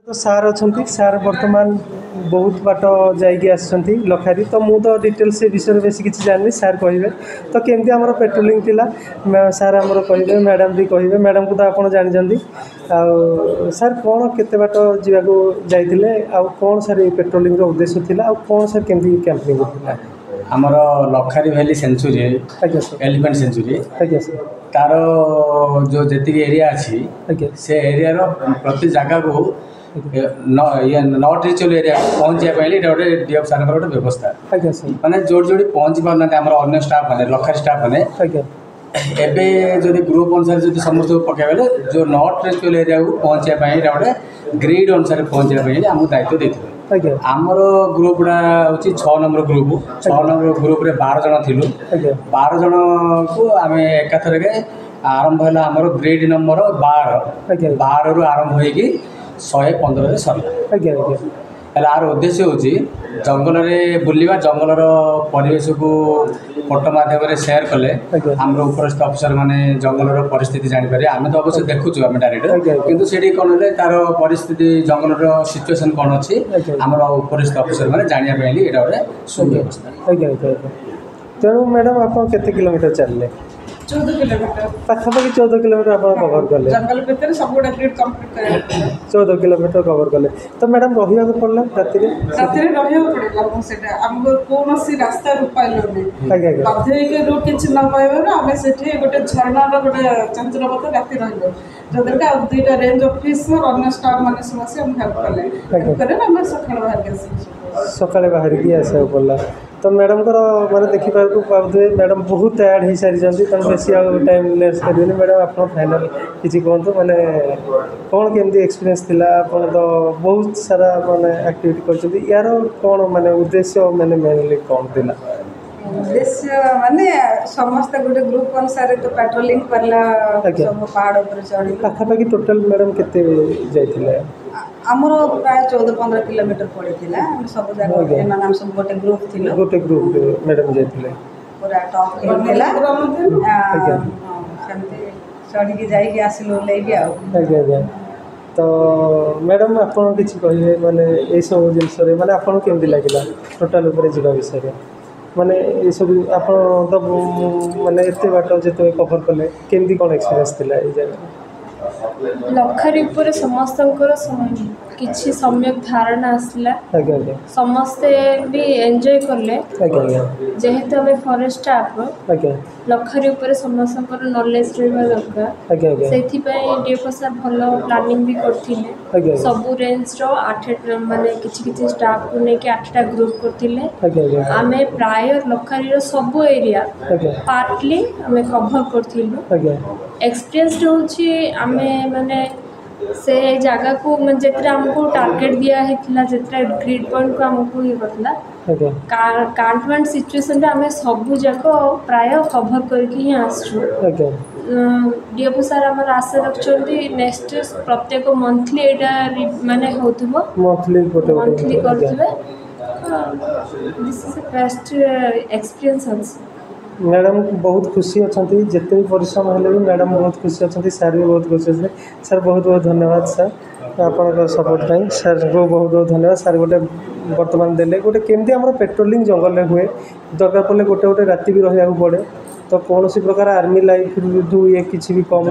तो सार अच्छा सार बर्तमान बहुत बाट जाइए आसछंती लखारी तो मु तो डिटेल्स से विषय बेस किसी जानी सार कहे तो केमती आम पेट्रोलिंग थिला सार आमर कहे मैडम भी कहे मैडम को तो आप जानते आ सार कौन केते बाट जावाक जाइए आ कौन सार पेट्रोलिंग उद्देश्य थिला आ कौन सार केमती कैंपिंग होता आमर लखारी भैली सेंचुरी एलिफेंट सेंचुरी तार जो जी एरिया अच्छी से एरिया प्रति जगह को नॉट रिचुअल एरिया पहुँचापी गोटे डीएफ सार गोटे व्यवस्था मैंने जोड़ी जोड़ी पहुँची पारना अन्य स्टाफ मैंने लखारी स्टाफ मैंने एवं जो ग्रुप अनुसार जो समस्त पकड़े जो नॉट रिचुअल एरिया को पहुँचापी गोटे ग्रिड अनुसार पहुँचापी आमको दायित्व देते आमर ग्रुपटा हूँ 6 नंबर ग्रुप 6 नंबर ग्रुप रे 12 जन थिलु 12 जन को आम एकाथरके आरंभ है आमर ग्रेड नंबर 12 रु आरंभ होगी 115 सरला आर उद्देश्य हूँ जंगल में बुलवा जंगलर परिवेश को फोटो माध्यम शेयर कले आम उपरस्थ अफिसर मैंने जंगलर परिस्थिति जानीपर आम तो अवश्य देखुचु आम डायरेक्ट किंतु से कौन है तार परिस्थिति जंगलर सिचुएसन कौन अच्छी आम उपरस्थ अफिसर मैंने जानापी यहाँ गोटे सुव्यवस्था तेणु मैडम आप केते किलोमीटर चलले 14 किलोमीटर पाखापाखि 14 किलोमीटर आप कवर कले जंगल भीतर सब ग्रिड कंप्लीट करे 14 किलोमीटर कवर कले तो मैडम रहिया को पड़ला राति रे रहिया पड़ला सेटा हमको कौन सी रास्ता रुपाइलोनी बाध्य के रूट किछ न पाइबो ना हमें सेठी गोटे झरना रो गोटे चंद्रपथ राति रहलो जदर का दुईटा रेंज ऑफिसर अन्य स्टाफ माने समस्या हम हेल्प करे हम सखण बाहर के सकाळे बाहर की आसे पड़ला तो मैडम को मैंने देखिपार पाऊे मैडम बहुत टायर्ड हो सारी तेनाली बेस टाइम लेस करेंगे मैडम आप फाइनाल किसी कहतु मैंने कौन केमती एक्सपीरियंस थिला आपन तो बहुत सारा माने एक्टिविटी कर यार कौन माने उद्देश्य मैंने मेनली कौन थिला उद्देश्य माने समस्त गोटे ग्रुप अनुसार तो पेट्रोलिंग करला सब पहाड़ ऊपर चढ़ी पाखापाखि टोटल मैडम केते जाइथिले आमर प्राय 14-15 किलोमीटर पड़ीला सब जगह एमान हम सब गोटे ग्रुप मैडम जाइथिले पूरा टॉप करला सेमते चढ़ी के जाई के आसिलो लेबी आ तो मैडम आपन किछि कहिए माने ए सब जिंस रे माने आपन केमती लागिला टोटल ऊपर जीवा विषय माने ये सब आप तो माने एते बाट जेते कवर कले केमती कोन एक्सपीरियंस थिला ए जगह लखारी ऊपर समस्त किसी सम्यक धारणा आसला समस्ते भी एंजॉय करले जेहेतु हमें फॉरेस्ट स्टाफ लखारी ऊपर समस्त नॉलेज रहा दरकार से डीएफओ सर भल प्लानिंग भी करथिले सबु रेंज रो 8 माने किछि स्टाफ को लेके 8टा ग्रुप करथिले आमे प्राय लखारी रो सबु एरिया पार्टली हमें कवर करथिलु एक्सपीरियंस होछि आमे माने से जगह को जितने आमको टार्गेट दिया है जितने ग्रिड पॉइंट को आमको ये करला कांटमेंट सिचुएशन रे हमें सब जाक प्राय कवर करके ही आसछु डीएफओ सर हमर आशा रखछंती नेक्स्ट प्रत्येक मंथली एटा माने होतबो मंथली करथबे this is best experience madam बहुत खुशी अच्छा जिते भी परिश्रम हेल्ले भी मैडम बहुत खुशी अच्छा सर भी बहुत खुशी अच्छे सर बहुत बहुत धन्यवाद सर आपन सपोर्ट पाई सर को बहुत बहुत धन्यवाद सर गोटे बर्तमान देले गोटे केमती आम पेट्रोलिंग जंगल में हुए दरकार पड़े गोटे गोटे राति भी रहा पड़े तो कौन सी प्रकार आर्मी लाइफ ये किसी भी कम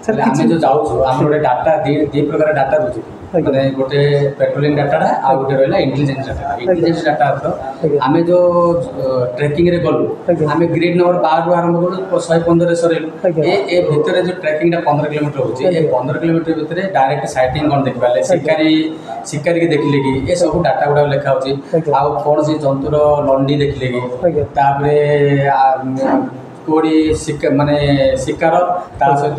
सर आम जो जाऊँ आम गोटे डाटा दी प्रकार डाटा दूसरी मैंने गोटे पेट्रोलिंग डाटा आ गोटे रहा इंटेलिजेंस डाटा तो आम जो ट्रेकिंग रे गलु आम ग्रिड नंबर 12 आरंभ करूँ 115 सरलु ए भितर जो ट्रेकिंग 15 किलोमीटर होची 15 किलोमीटर भितर डायरेक्ट साइटिंग कौन देख पारे शिकारी के देखिले कि ये सब डाटा गुड़ा लिखा होची आ कौन सी जंतुर लंडी देखिले कि तापरे कोड़ी माने शिकार ता सहित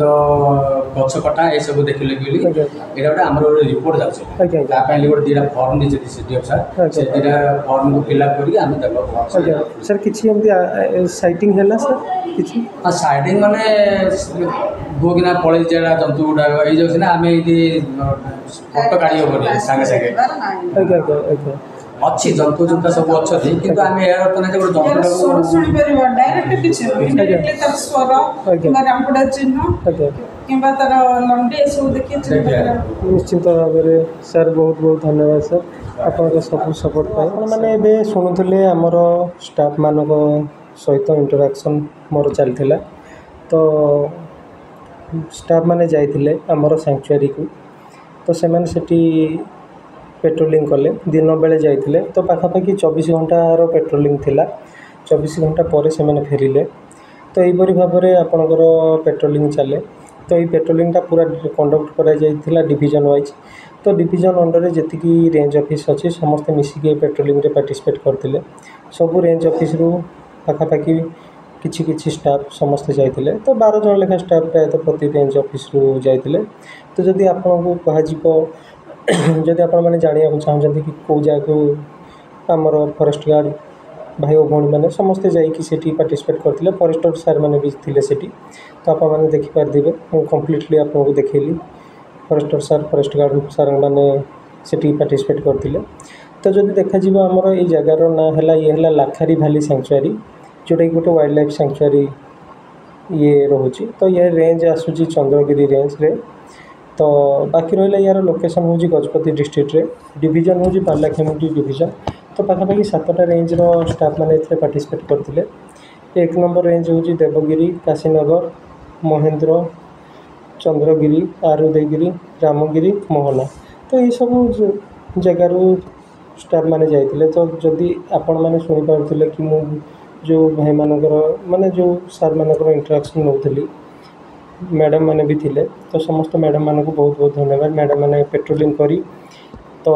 गछ कटा ये सब देखिले कि यहाँ गोटे आम रिपोर्ट जाऊँगी गोटे दीटा फर्म दीजिए डीएफ सर से दीटा फर्म को फिलअप करके सर किसी साइटिंग है सर किसी साइटिंग माने गोगिना पड़े जाए जंतु गुड़ाक ये आम ये फोटो काढ़ी हे सागे सागे ଅଛି ଜନ୍ତୁ ଜୁନ୍ତା ସବୁ ଅଛନ୍ତି କିନ୍ତୁ ଆମେ ଏହାର ଅର୍ଥ ନାହିଁ ଯେ ଗୋଟେ ସ୍ୱର ଜନ୍ତୁଟାକୁ ଶୁଣିପାରିବା ଡାଇରେକ୍ଟ କିଛି ଇମିଡିଏଟଲି ତାର ସ୍ୱର କିମ୍ବା ରାମ୍ପୁଡ଼ା ଚିହ୍ନ କିମ୍ବା ତାର ଲଣ୍ଡି ଏସବୁ ଦେଖି ଚିହ୍ନିପାରିବା। ନିଶ୍ଚିନ୍ତ ଭାବରେ ସାର୍ ବହୁତ ବହୁତ ଧନ୍ୟବାଦ ସାର୍ ଆପଣଙ୍କ ସବୁ ସପୋର୍ଟ ପାଇଁ। ଆପଣମାନେ ଏବେ ଶୁଣୁଥିଲେ ଆମର ଷ୍ଟାଫ୍ମାନଙ୍କ ସହିତ ଇଣ୍ଟରାକ୍ସନ୍ ମୋର ଚାଲିଥିଲା। ତ ଷ୍ଟାଫ୍ମାନେ ଯାଇଥିଲେ ଆମର ସାଙ୍କ୍ଚୁଆରୀକୁ, ତ ସେମାନେ ସେଠି ପେଟ୍ରୋଲିଂ କଲେ। ଦିନ ବେଳେ ଯାଇଥିଲେ ତ ପାଖାପାଖି 24 ଘଣ୍ଟାର ପେଟ୍ରୋଲିଂ ଥିଲା। 24 ଘଣ୍ଟା ପରେ ସେମାନେ ଫେରିଲେ। ତ ଏହିପରି ଭାବରେ ଆପଣଙ୍କର ପେଟ୍ରୋଲିଂ ଚାଲେ। ତ ଏଇ ପେଟ୍ରୋଲିଂଟା ପୁରା କଣ୍ଡକ୍ଟ କରାଯାଇଥିଲା ଡିଭିଜନ୍ ୱାଇଜ୍। ତ ଡିଭିଜନ୍ ଅଣ୍ଡରରେ ଯେତିକି ରେଞ୍ଜ ଅଫିସ୍ ଅଛି ସମସ୍ତେ ମିଶିକି ଏ ପେଟ୍ରୋଲିଂରେ ପାର୍ଟିସିପେଟ୍ କରିଥିଲେ। ସବୁ ରେଞ୍ଜ ଅଫିସ୍ରୁ ପାଖାପାଖି କିଛି କିଛି ଷ୍ଟାଫ୍ ସମସ୍ତେ ଯାଇଥିଲେ। ତ 12 ଜଣ ଲେଖା ଷ୍ଟାଫ୍ ପ୍ରାୟତଃ ପ୍ରତି ରେଞ୍ଜ ଅଫିସ୍ରୁ ଯାଇଥିଲେ। ତ ଯଦି ଆପଣଙ୍କୁ କୁହାଯିବ, ଯଦି ଆପଣମାନେ ଜାଣିବାକୁ ଚାହୁଁଛନ୍ତି କି କେଉଁ ଜାଗାକୁ ଆମର ଫରେଷ୍ଟ ଗାର୍ଡ଼ ଭାଇ ଓ ଭଉଣୀମାନେ ସମସ୍ତେ ଯାଇକି ସେଠି ପାର୍ଟିସିପେଟ୍ କରିଥିଲେ, ଫରେଷ୍ଟର ସାର୍ମାନେ ବି ଥିଲେ ସେଠି। ତ ଆପଣମାନେ ଦେଖିପାରିଥିବେ, ମୁଁ କମ୍ପ୍ଲିଟଲି ଆପଣଙ୍କୁ ଦେଖେଇଲି। ଫରେଷ୍ଟର ସାର୍, ଫରେଷ୍ଟ ଗାର୍ଡ଼ ସାର୍ମାନେ ସେଠି ପାର୍ଟିସିପେଟ୍ କରିଥିଲେ। ତ ଯଦି ଦେଖାଯିବ ଆମର ଏଇ ଜାଗାର ନାଁ ହେଲା, ଇଏ ହେଲା ଲାଖାରୀ ଭ୍ୟାଲି ସାଙ୍କ୍ଚୁଆରୀ, ଯେଉଁଟାକି ଗୋଟେ ୱାଇଲ୍ଡ ଲାଇଫ୍ ସାଙ୍କ୍ଚୁଆରୀ ଇଏ ରହୁଛି। ତ ଇଏ ରେଞ୍ଜ ଆସୁଛି ଚନ୍ଦ୍ରଗିରି ରେଞ୍ଜରେ। ତ ବାକି ରହିଲା ୟାର ଲୋକେସନ୍ ହେଉଛି ଗଜପତି ଡିଷ୍ଟ୍ରିକ୍ଟରେ, ଡିଭିଜନ୍ ହେଉଛି ପାରଲାଖେମୁଣ୍ଡି ଡିଭିଜନ୍। ତ ପାଖାପାଖି 7ଟା ରେଞ୍ଜର ଷ୍ଟାଫ୍ମାନେ ଏଥିରେ ପାର୍ଟିସିପେଟ୍ କରିଥିଲେ। 1 ନମ୍ବର ରେଞ୍ଜ ହେଉଛି ଦେବଗିରି, କାଶୀନଗର, ମହେନ୍ଦ୍ର, ଚନ୍ଦ୍ରଗିରି, ଆରୁଦେଗିରି, ରାମଗିରି, ମୋହନା। ତ ଏଇସବୁ ଜାଗାରୁ ଷ୍ଟାଫ୍ମାନେ ଯାଇଥିଲେ। ତ ଯଦି ଆପଣମାନେ ଶୁଣିପାରୁଥିଲେ କି ମୁଁ ଯେଉଁ ଭାଇମାନଙ୍କର ମାନେ ଯେଉଁ ସାର୍ମାନଙ୍କର ଇଣ୍ଟରାକ୍ସନ୍ ନେଉଥିଲି, ମ୍ୟାଡ଼ାମ୍ ମାନେ ବି ଥିଲେ। ତ ସମସ୍ତ ମ୍ୟାଡ଼ାମ୍ ମାନଙ୍କୁ ବହୁତ ବହୁତ ଧନ୍ୟବାଦ। ମ୍ୟାଡ଼ାମ୍ ମାନେ ପେଟ୍ରୋଲିଂ କରି ତ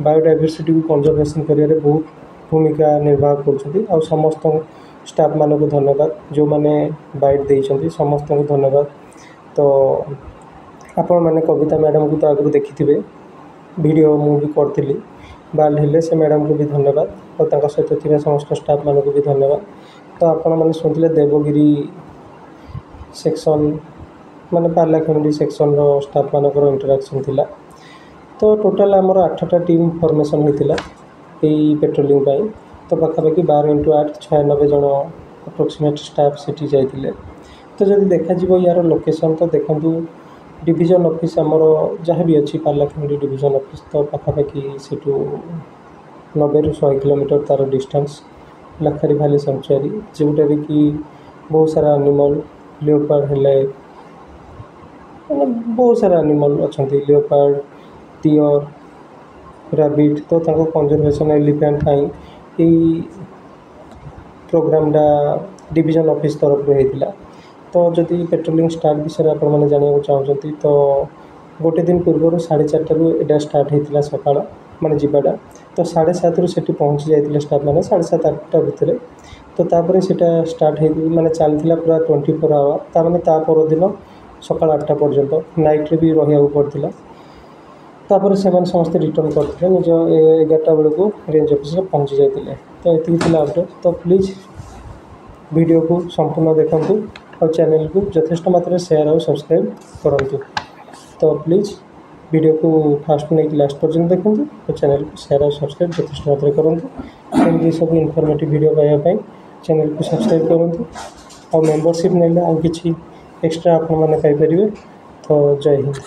ବାୟୋଡାଇଭର୍ସିଟିକୁ କନଜରଭେସନ୍ କରିବାରେ ବହୁତ ଭୂମିକା ନିର୍ବାହ କରୁଛନ୍ତି। ଆଉ ସମସ୍ତ ଷ୍ଟାଫ୍ମାନଙ୍କୁ ଧନ୍ୟବାଦ, ଯେଉଁମାନେ ବାଇଟ୍ ଦେଇଛନ୍ତି ସମସ୍ତଙ୍କୁ ଧନ୍ୟବାଦ। ତ ଆପଣମାନେ କବିତା ମ୍ୟାଡ଼ାମ୍କୁ ତ ଆଗରୁ ଦେଖିଥିବେ, ଭିଡ଼ିଓ ମୁଁ ବି କରିଥିଲି, ବାଲ୍ ହେଲେ ସେ ମ୍ୟାଡ଼ାମ୍କୁ ବି ଧନ୍ୟବାଦ। ଆଉ ତାଙ୍କ ସହିତ ଥିବା ସମସ୍ତ ଷ୍ଟାଫ୍ମାନଙ୍କୁ ବି ଧନ୍ୟବାଦ। ତ ଆପଣମାନେ ଶୁଣିଥିଲେ ଦେବଗିରି ସେକ୍ସନ୍ ମାନେ ପାରଲାଖେମୁଣ୍ଡି ସେକ୍ସନ୍ର ଷ୍ଟାଫ୍ମାନଙ୍କର ଇଣ୍ଟରାକ୍ସନ୍ ଥିଲା। ତ ଟୋଟାଲ୍ ଆମର 8ଟା ଟିମ୍ ଫର୍ମେସନ୍ ହୋଇଥିଲା ଏଇ ପେଟ୍ରୋଲିଂ ପାଇଁ। ତ ପାଖାପାଖି 12x8 96 ଜଣ ଆପ୍ରୋକ୍ସିମେଟ୍ ଷ୍ଟାଫ୍ ସେଠି ଯାଇଥିଲେ। ତ ଯଦି ଦେଖାଯିବ ୟାର ଲୋକେସନ୍, ତ ଦେଖନ୍ତୁ ଡିଭିଜନ୍ ଅଫିସ୍ ଆମର ଯାହା ବି ଅଛି ପାରଲାଖେମୁଣ୍ଡି ଡିଭିଜନ୍ ଅଫିସ୍, ତ ପାଖାପାଖି ସେଠୁ 90ରୁ 100 କିଲୋମିଟର ତା'ର ଡିଷ୍ଟାନ୍ସ। ଲାଖାରୀ ଭ୍ୟାଲି ସାଙ୍କ୍ଚୁଆରୀ, ଯେଉଁଟାରେ କି ବହୁତ ସାରା ଆନିମଲ୍, ଲିଓପାର୍ଡ଼ ହେଲେ ମାନେ ବହୁତ ସାରା ଆନିମଲ୍ ଅଛନ୍ତି, ଲିଓପାର୍ଡ଼, ଟିଅର୍, ରାବିଟ୍। ତ ତାଙ୍କ କନଜରଭେସନ୍ ଏଲିଫ୍ୟାଣ୍ଟ ପାଇଁ ଏଇ ପ୍ରୋଗ୍ରାମ୍ଟା ଡିଭିଜନ୍ ଅଫିସ୍ ତରଫରୁ ହେଇଥିଲା। ତ ଯଦି ପେଟ୍ରୋଲିଂ ଷ୍ଟାର୍ଟ ବିଷୟରେ ଆପଣମାନେ ଜାଣିବାକୁ ଚାହୁଁଛନ୍ତି, ତ ଗୋଟେ ଦିନ ପୂର୍ବରୁ 4:30ରୁ ଏଇଟା ଷ୍ଟାର୍ଟ ହେଇଥିଲା ସକାଳ ମାନେ ଯିବାଟା। ତ 7:30ରୁ ସେଠି ପହଞ୍ଚି ଯାଇଥିଲେ ଷ୍ଟାଫ୍ମାନେ 7:30-8ଟା ଭିତରେ। ତ ତାପରେ ସେଇଟା ଷ୍ଟାର୍ଟ ହେଇକି ମାନେ ଚାଲିଥିଲା ପୁରା 24 ଆୱାର୍। ତା'ମାନେ ତା ପରଦିନ ସକାଳ 8ଟା ପର୍ଯ୍ୟନ୍ତ ନାଇଟ୍ରେ ବି ରହିବାକୁ ପଡ଼ିଥିଲା। ତାପରେ ସେମାନେ ସମସ୍ତେ ରିଟର୍ଣ୍ଣ କରିଥିଲେ, ନିଜ 11ଟା ବେଳକୁ ରେଞ୍ଜ ଅଫିସ୍ରେ ପହଞ୍ଚି ଯାଇଥିଲେ। ତ ଏତିକି ଥିଲା ଅପଡ଼େଟ୍। ତ ପ୍ଲିଜ୍ ଭିଡ଼ିଓକୁ ସମ୍ପୂର୍ଣ୍ଣ ଦେଖନ୍ତୁ ଆଉ ଚ୍ୟାନେଲ୍କୁ ଯଥେଷ୍ଟ ମାତ୍ରାରେ ସେୟାର୍ ଆଉ ସବସ୍କ୍ରାଇବ୍ କରନ୍ତୁ। ତ ପ୍ଲିଜ୍ ଭିଡ଼ିଓକୁ ଫାର୍ଷ୍ଟରୁ ନେଇକି ଲାଷ୍ଟ ପର୍ଯ୍ୟନ୍ତ ଦେଖନ୍ତୁ ଆଉ ଚ୍ୟାନେଲ୍କୁ ସେୟାର୍ ଆଉ ସବସ୍କ୍ରାଇବ୍ ଯଥେଷ୍ଟ ମାତ୍ରାରେ କରନ୍ତୁ। ଏମିତି ସବୁ ଇନଫର୍ମେଟିଭ୍ ଭିଡ଼ିଓ ପାଇବା ପାଇଁ ଚ୍ୟାନେଲ୍କୁ ସବସ୍କ୍ରାଇବ୍ କରନ୍ତୁ। ଆଉ ମେମ୍ବରସିପ୍ ନେଲେ ଆଉ କିଛି ଏକ୍ସଟ୍ରା ଆପଣମାନେ ପାଇପାରିବେ। ତ ଜୟ ହିନ୍ଦ।